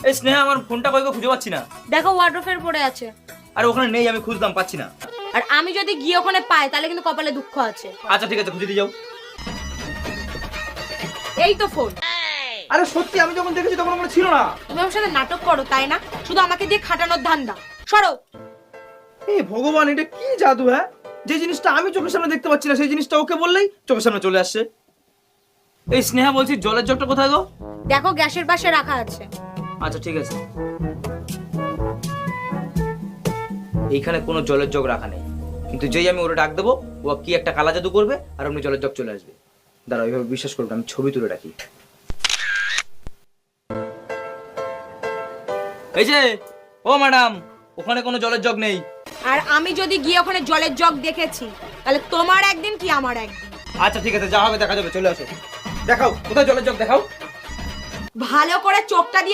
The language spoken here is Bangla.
এই স্নেহা, আমার ফোনটা কই গো, খুঁজে পাচ্ছি না। দেখো ওয়ার্ড্রোফের পড়ে আছে। আরে ওখানে নেই, আমি খুঁজলাম, পাচ্ছি না। আর আমি যদি গিয়ে ওখানে পাই তাহলে কিন্তু কপালে দুঃখ আছে। আচ্ছা ঠিক আছে, খুঁজে দিয়ে যাও। এই তো ফোন। আরে সত্যি, আমি যখন দেখেছি তখন আমার ছিল না। তুমি আমার সাথে নাটক করো তাই না? শুধু আমাকে দিয়ে খাটানোর ধান্দা। সরো। এই ভগবান, এটা কি জাদু! হ্যাঁ, যে জিনিসটা আমি চোখের সামনে দেখতে পাচ্ছি না সেই জিনিসটা ওকে বললেই চোখের সামনে চলে আসছে। এই স্নেহা বলছি, জলের জগটা কোথায় গো? দেখো গ্যাসের পাশে রাখা আছে। আচ্ছা ঠিক আছে। এইখানে কোনো জলের জগ রাখা নেই, কিন্তু যেই আমি ওরা ডাক দেবো ও কি একটা কালা জাদু করবে আর অমনি জলের জগ চলে আসবে। দাঁড়াও, এইভাবে বিশ্বাস করবে, আমি ছবি তুলে রাখি। এই যে, ও ম্যাডাম, ওখানে কোনো জলের জগ নেই। আর আমি যদি গিয়ে ওখানে জলের জগ দেখেছি তাহলে তোমার একদিন কি আমার একদিন। আচ্ছা ঠিক আছে, যা হবে দেখা যাবে, চলে আসো। দেখাও কোথায় জলের জগ, দেখাও। ভালো করে চোখটা দিয়ে